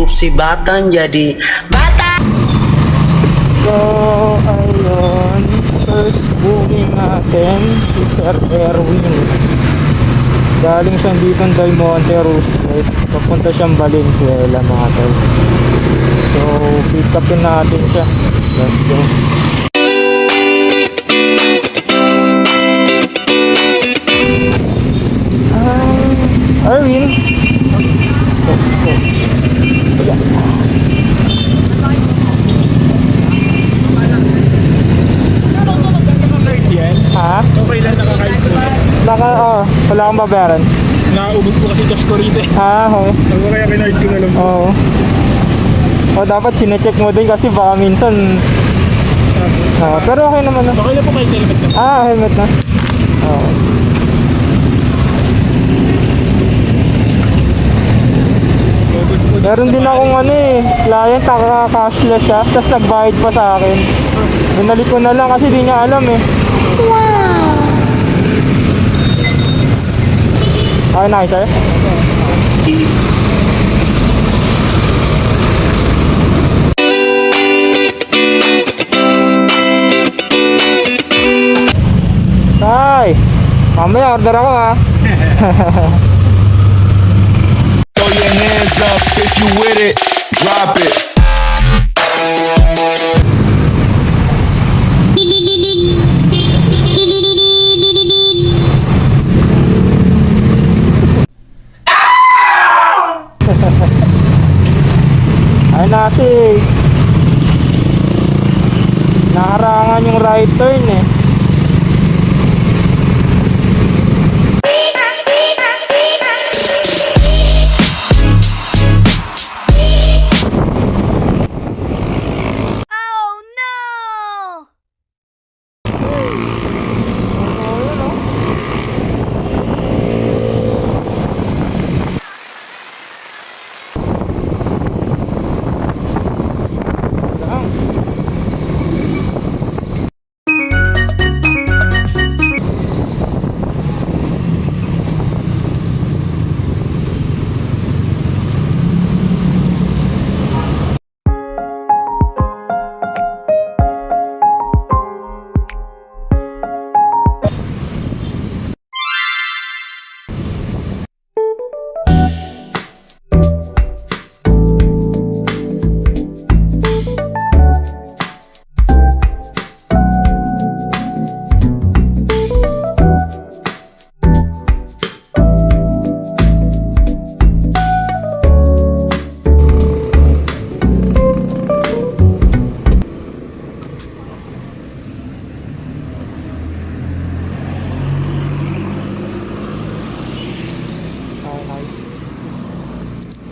si batang jadi bata. So, ayun. First booking natin si Sir Erwin. Galing siyang dito ng Del Monte Roosevelt. Papunta siyang Valenzuela mga tol. So, pick upin natin siya. Let's go. Erwin. Ha? Okay lang, nakakain po. Wala akong babayaran. Naubos po kasi cash ko rito eh. Okay. Ano kaya kinard ko na lang po. Oo. Dapat sinecheck mo din kasi baka minsan pero okay naman na. Okay lang po kahit helmet na. Helmet na. Oo. Ubos po. Meron din akong client, cashless siya, tapos nagbayad pa sa akin. Binalik ko na lang kasi di niya alam eh. Okay na, sir? Tay! Mamaya order ako ha. Throw your hands up if you with it. Drop it. Ay na kasi naharangan yung right turn eh.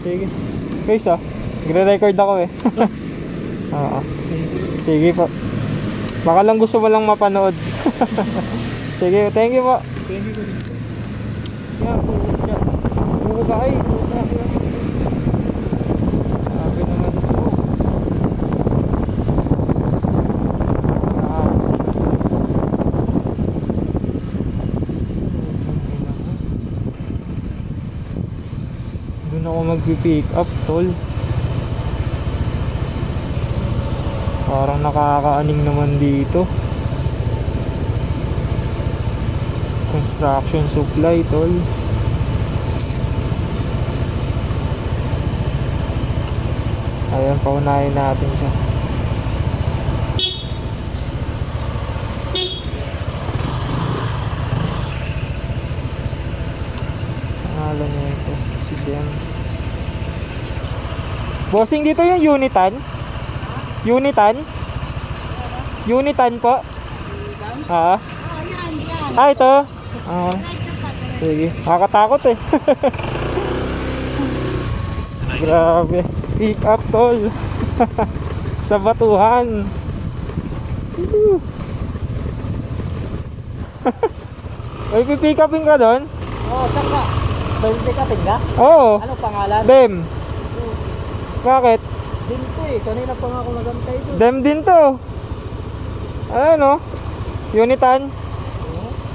Sige. Guys nagre-record ako eh. Oo. Sige po. Baka lang gusto mo lang mapanood. Sige, thank you po. Thank you. Yan, bukay. Sabi naman po. Doon ako mag-pick up, tol. Parang nakakaaning naman dito. Construction supply, tol. Ayan, paunahin natin siya. Pangalan niya ito, si Dem. Bossing, dito yung Unitan? Unitan? Unitan po? Yan. Ito? Sige, nakakatakot eh. Grabe. Pick up, tol. Sa batuhan. Ay, pipick upin ka doon? Oo, saan ka? Pick upin ka? Oo. Ano pangalan? Dem. Bakit? Din to eh, kanina pa nga ako nagantay doon. Dem din to. Ano? Unitan.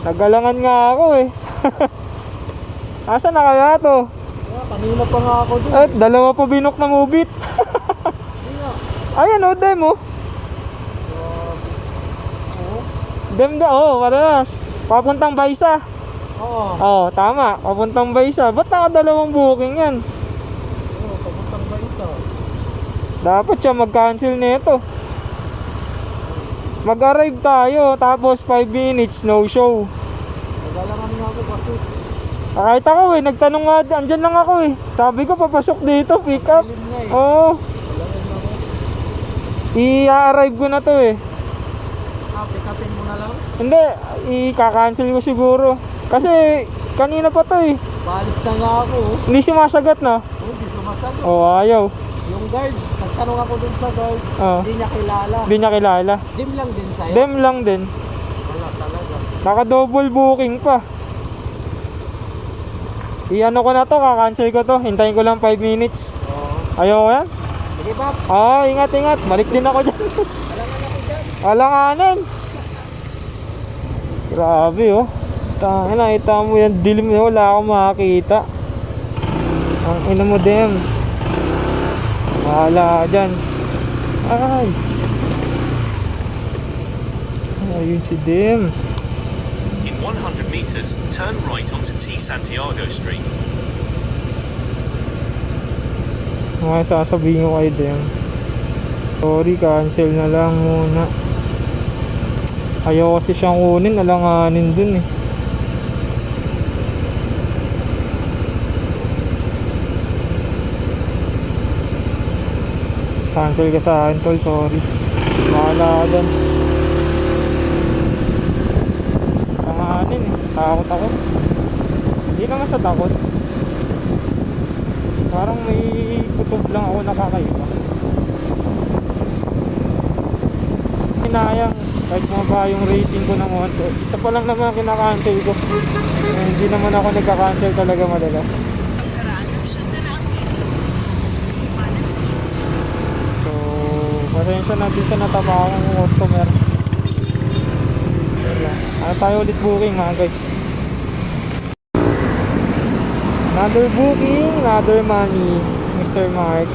Nagalangan nga ako eh. Asa na kaya to? Kanina pa nga ako dun. At dalawa pa binok na mubit. Ayan o, demo. Dem da, madalas. Papuntang Baysa. Oo. Tama. Papuntang Baysa. Ba't nakadalawang booking yan? Oo, papuntang ba isa? Dapat siya mag-cancel nito. Mag-arrive tayo, tapos 5 minutes, no show. Nagalangan nga ako kasi. Kahit ako nagtanong nga, andyan lang ako Sabi ko, papasok dito, pick up. Dilim nga eh. Oo. Nagalangan ako. I-arrive ko na to Pick upin mo na lang. Hindi, i-cancel ko siguro. Kasi, kanina pa to Balis na nga ako. Hindi sumasagot na. Hindi sumasagot. Ayaw. Yung guard, nagtanong ako dun sa guard. Oo. Hindi niya kilala. Hindi niya kilala. Dim lang din sa'yo. Dem lang din. Wala talaga. Naka-double booking pa. I-ano ko na to, kakancel ko to. Hintayin ko lang 5 minutes. Oo. Ayoko yan. Sige, Paps. Ingat. Balik din ako dyan. Alangan ako dyan. Alanganan. Grabe Tangina, nakita mo yan. Dilim na wala akong makakita. Ang ina mo dem. Bahala ka dyan. Ayun si dem. In 100 meters, turn right onto T. Santiago Street. Mga sasabihin ko kayo dem. Sorry, cancel na lang muna. Ayaw kasi siyang kunin, alanganin dun Cancel ka sa akin tol, sorry. Bahala ka dyan. Alanganin takot ako. Hindi naman sa takot. Parang may kutob lang ako nakakaiba. Hinayang kahit mababa yung rating ko ng 1 isa pa lang naman kinakancel ko hindi naman ako nagka-cancel talaga madalas. So pasensya na din sa natapakan ng customer. Ano tayo ulit booking guys. Another booking, another money, Mr. Mark.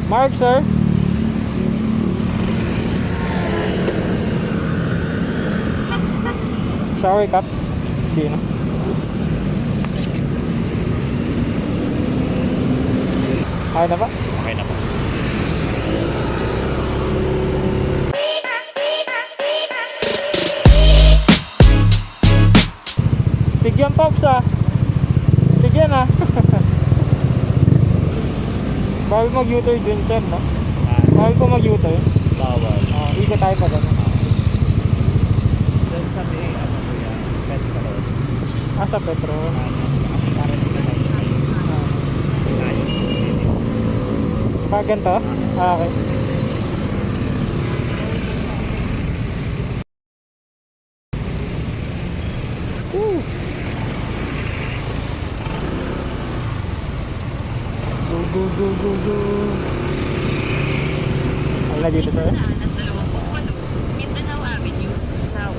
Mark, sir? Shower cup? Hindi na. Kaya na ba? Okay na po. Stig yan, Pops Stig yan Bawal mag-U-turn dun, sir, no? Bawal po mag-U-turn. Bawal. Ikot tayo pa gano'n. Then sa may, po yan, petrol. Sa Petro. Kasi parang dito na Pag ganito? Okay. Woo! Go. Ano na dito, sir? Mindanao Avenue, South.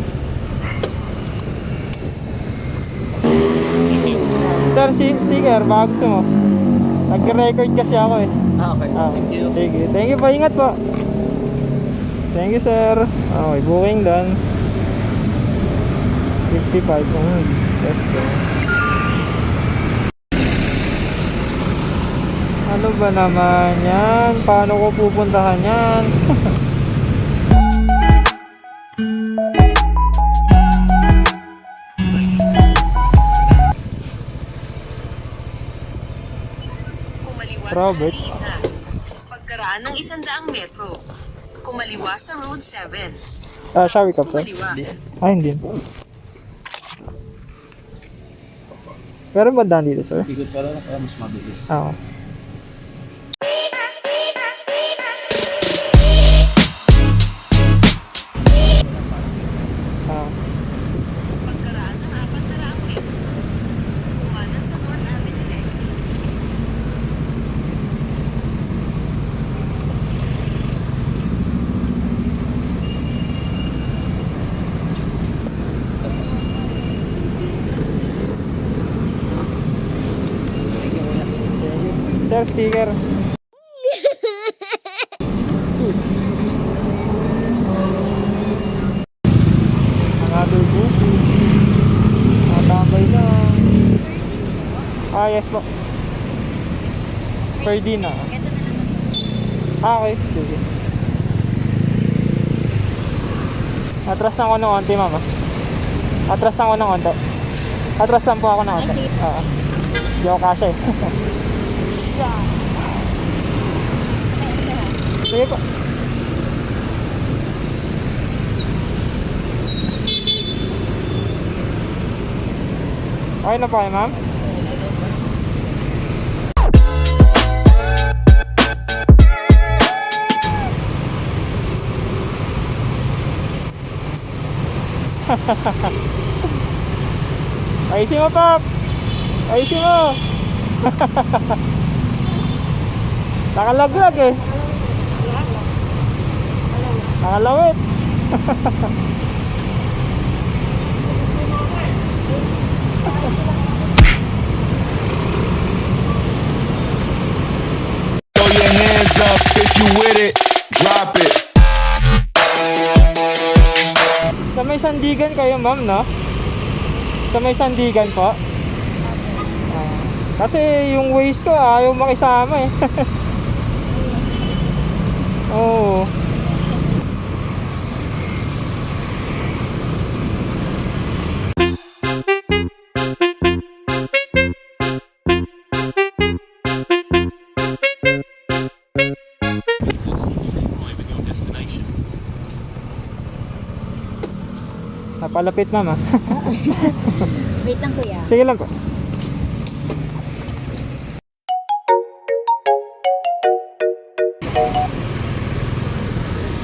Sir, sticker, baka gusto mo. Nag-record kasi ako Okay. Thank you. Thank you po, ingat po. Thank you, sir. Okay, booking done. 55. Let's go. Ano ba naman yan? Paano ko pupuntahan yan? Kumaliwa Robert. sa Elisa. Pagkaraan ng 100 metro. Kumaliwa sa Road 7. Shower cup, sir? Kumaliwa. Hindi. Meron ba daan dito, sir? Ikot ka lang para mas mabilis. Oo. Pagkaraan ng 400 metro. Kumanan sa North Avenue exit. Sir, sticker. Another booking. Matambay lang. Ah, yes po. Per din ah. Ito na lang. Ah, okay. Sige. Atras lang ako ng konti, mama. Atras lang ako ng konti. Atras lang po ako ng konti. Oo. Hindi ako kasya eh. Sige po. Okay na po kayo, ma'am? Ayusin mo, Pops! Ayusin mo! Nakalaglag eh. Nakalawit. Throw your hands up if you with it. Drop it. Sa may sandigan kayo, ma'am, no? Sa may sandigan po. Kasi yung waist ko ayaw makisama eh. Oo. Arrive at your destination. Napalapit, ma'am, ah. Wait lang kuya. Sige lang po.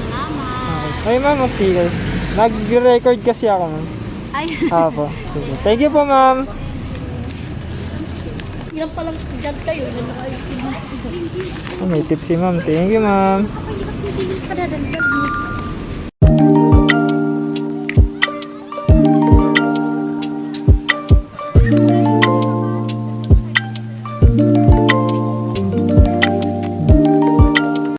Salamat. Ay, ma'am, ang sticker. Nag-record kasi ako, ma'am. Ay, Apo. Sige. Thank you po, ma'am. ilang palang dyan kayo. Oh, may tip si ma'am. Thank you, ma'am. Hindi ka dadagdag.